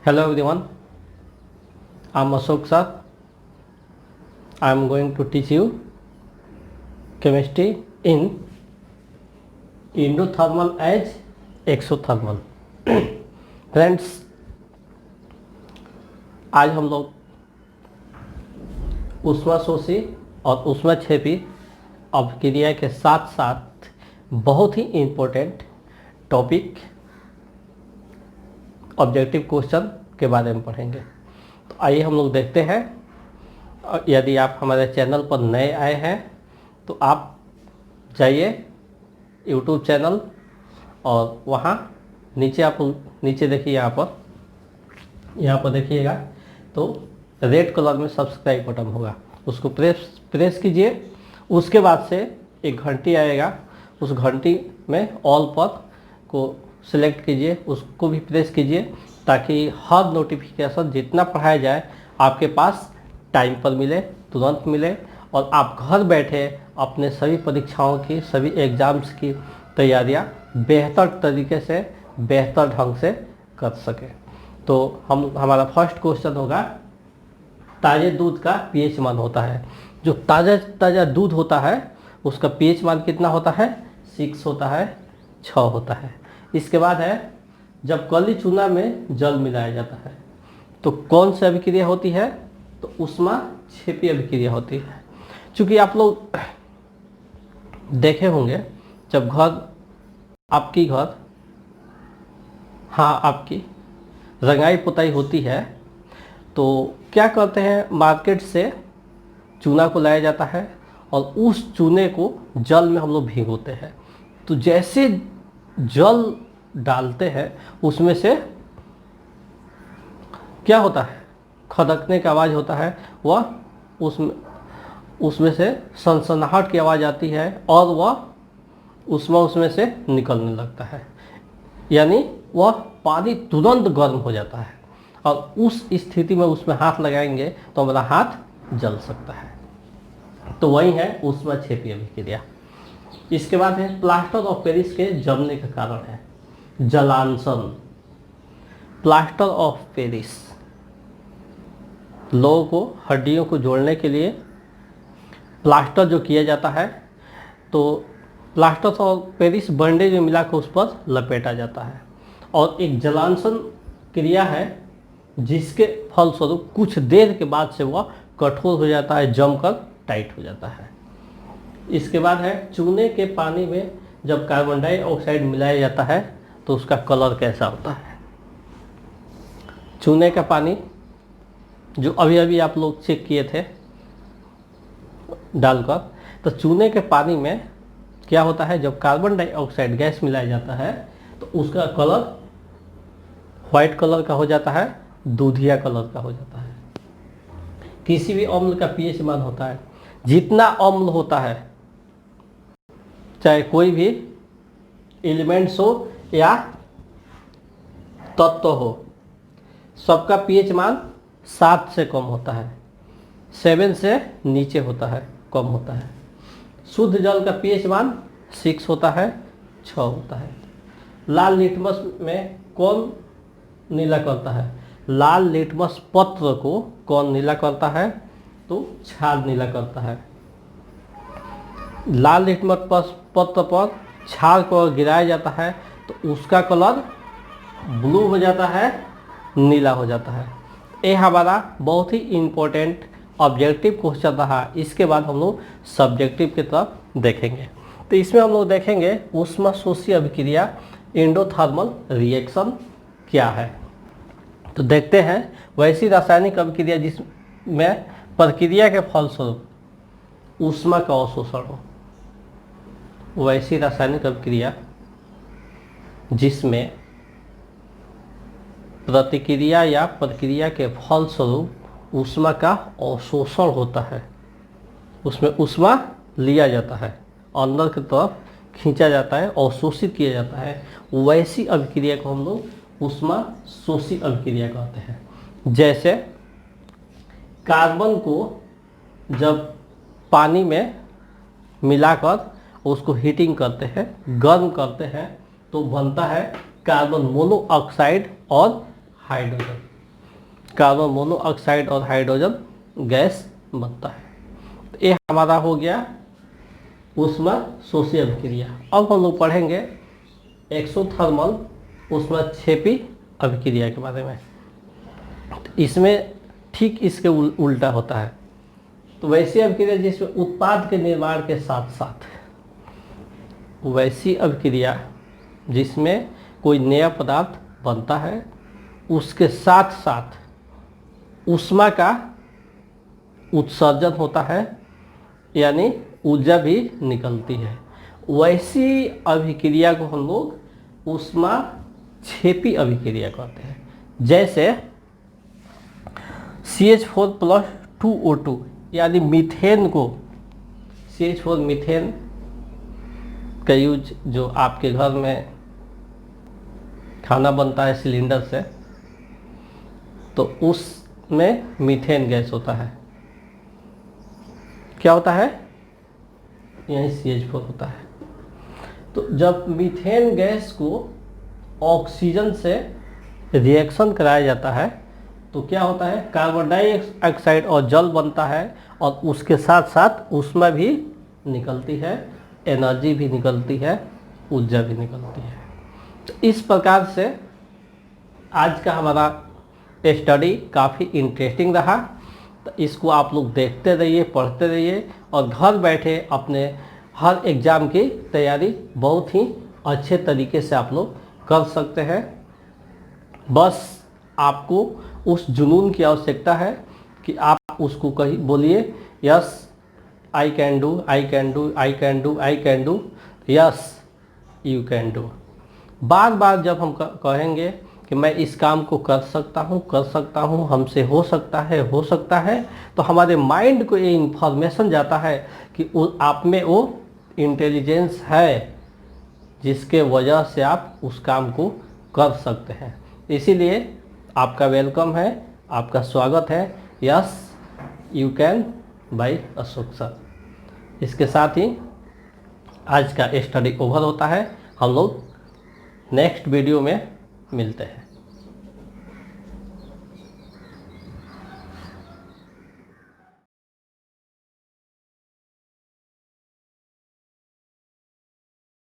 Hello everyone, I'm Ashok sir. I am going to teach you chemistry in endothermal as exothermal. Friends, आज हम लोग ऊष्माशोषी और ऊष्माक्षेपी अभिक्रिया के साथ साथ बहुत ही इम्पोर्टेंट टॉपिक ऑब्जेक्टिव क्वेश्चन के बारे में पढ़ेंगे। तो आइए हम लोग देखते हैं। यदि आप हमारे चैनल पर नए आए हैं तो आप जाइए यूट्यूब चैनल और वहाँ नीचे आप नीचे देखिए, यहाँ पर देखिएगा तो रेड कलर में सब्सक्राइब बटन होगा, उसको प्रेस कीजिए। उसके बाद से एक घंटी आएगा, उस घंटी में ऑल पर को सिलेक्ट कीजिए, उसको भी प्रेस कीजिए ताकि हर नोटिफिकेशन जितना पढ़ाया जाए आपके पास टाइम पर मिले, तुरंत मिले और आप घर बैठे अपने सभी परीक्षाओं की, सभी एग्ज़ाम्स की तैयारियां बेहतर तरीके से, बेहतर ढंग से कर सकें। तो हमारा फर्स्ट क्वेश्चन होगा, ताज़े दूध का पीएच मान होता है। जो ताज़ा दूध होता है उसका पीएच मान कितना होता है? 6 होता है, 6 होता है। इसके बाद है, जब कली चूना में जल मिलाया जाता है तो कौन सी अभिक्रिया होती है? तो ऊष्माक्षेपी अभिक्रिया होती है। चूँकि आप लोग देखे होंगे जब आपकी रंगाई पुताई होती है तो क्या करते हैं, मार्केट से चूना को लाया जाता है और उस चूने को जल में हम लोग भिगोते हैं। तो जैसे जल डालते हैं उसमें से क्या होता है, खदकने का आवाज़ होता है, वह उसमें से सनसनाहट की आवाज़ आती है और वह उसमें से निकलने लगता है, यानी वह पानी तुरंत गर्म हो जाता है और उस स्थिति में उसमें हाथ लगाएंगे तो हमारा हाथ जल सकता है। तो वही है ऊष्माक्षेपी अभिक्रिया। इसके बाद है, प्लास्टर ऑफ पेरिस के जमने का कारण है जलांशन। प्लास्टर ऑफ पेरिस लोगों को, हड्डियों को जोड़ने के लिए प्लास्टर जो किया जाता है तो प्लास्टर ऑफ पेरिस बैंडेज में मिलाकर उस पर लपेटा जाता है और एक जलांशन क्रिया है जिसके फलस्वरूप कुछ देर के बाद से वह कठोर हो जाता है, जमकर टाइट हो जाता है। इसके बाद है, चूने के पानी में जब कार्बन डाइऑक्साइड मिलाया जाता है तो उसका कलर कैसा होता है? चूने का पानी जो अभी आप लोग चेक किए थे डालकर, तो चूने के पानी में क्या होता है, जब कार्बन डाइऑक्साइड गैस मिलाया जाता है तो उसका कलर व्हाइट कलर का हो जाता है, दूधिया कलर का हो जाता है। किसी भी अम्ल का पीएच मान होता है, जितना अम्ल होता है, चाहे कोई भी एलिमेंट्स हो या तत्व हो, सबका पीएच मान 7 से कम होता है, 7 से नीचे होता है, कम होता है। शुद्ध जल का पीएच मान 6 होता है, 6 होता है। लाल लिटमस में कौन नीला करता है? लाल लिटमस पत्र को कौन नीला करता है? तो क्षार नीला करता है। लाल लिटमस पत्र पर क्षार को गिराया जाता है तो उसका कलर ब्लू हो जाता है, नीला हो जाता है। ये हमारा बहुत ही इम्पोर्टेंट ऑब्जेक्टिव क्वेश्चन रहा। इसके बाद हम लोग सब्जेक्टिव की तरफ देखेंगे। तो इसमें हम लोग देखेंगे ऊष्माशोषी अभिक्रिया, एंडोथर्मल रिएक्शन क्या है। तो देखते हैं, वैसी रासायनिक अभिक्रिया जिसमें प्रक्रिया के फलस्वरूप ऊष्मा का अवशोषण हो, वैसी रासायनिक अभिक्रिया जिसमें प्रतिक्रिया या प्रक्रिया के फलस्वरूप ऊष्मा का अवशोषण होता है, उसमें ऊष्मा लिया जाता है, अंदर की तरफ खींचा जाता है, अवशोषित किया जाता है, वैसी अभिक्रिया को हम लोग ऊष्माशोषी अभिक्रिया कहते हैं। जैसे कार्बन को जब पानी में मिलाकर उसको हीटिंग करते हैं, गर्म करते हैं, तो बनता है कार्बन मोनोऑक्साइड और हाइड्रोजन। कार्बन मोनोऑक्साइड और हाइड्रोजन गैस बनता है। तो ये हमारा हो गया ऊष्मा शोषी अभिक्रिया। अब हम लोग पढ़ेंगे एक्सोथर्मल ऊष्माक्षेपी अभिक्रिया के बारे में। तो इसमें ठीक इसके उल्टा होता है। तो वैसी अभिक्रिया जिसमें उत्पाद के निर्माण के साथ साथ, वैसी अभिक्रिया जिसमें कोई नया पदार्थ बनता है उसके साथ साथ ऊष्मा का उत्सर्जन होता है, यानी ऊर्जा भी निकलती है, वैसी अभिक्रिया को हम लोग ऊष्माक्षेपी अभिक्रिया कहते हैं। जैसे CH4+2O2 यानी मीथेन को, CH4 मीथेन का यूज जो आपके घर में खाना बनता है सिलेंडर से, तो उसमें मीथेन गैस होता है। क्या होता है? यही CH4 होता है। तो जब मीथेन गैस को ऑक्सीजन से रिएक्शन कराया जाता है तो क्या होता है? कार्बन डाइऑक्साइड और जल बनता है और उसके साथ साथ ऊष्मा भी निकलती है, एनर्जी भी निकलती है, ऊर्जा भी निकलती है। तो इस प्रकार से आज का हमारा स्टडी काफ़ी इंटरेस्टिंग रहा। तो इसको आप लोग देखते रहिए, पढ़ते रहिए और घर बैठे अपने हर एग्ज़ाम की तैयारी बहुत ही अच्छे तरीके से आप लोग कर सकते हैं। बस आपको उस जुनून की आवश्यकता है कि आप उसको कहीं बोलिए, yes I can do, I can do, I can do, I can do, yes you can do. बार बार जब हम कहेंगे कि मैं इस काम को कर सकता हूँ, हमसे हो सकता है, तो हमारे माइंड को ये इन्फॉर्मेशन जाता है कि आप में वो इंटेलिजेंस है जिसके वजह से आप उस काम को कर सकते हैं। इसीलिए आपका वेलकम है, आपका स्वागत है। Yes you can buy Ashok sir. इसके साथ ही आज का स्टडी ओवर होता है। हम लोग नेक्स्ट वीडियो में मिलते हैं।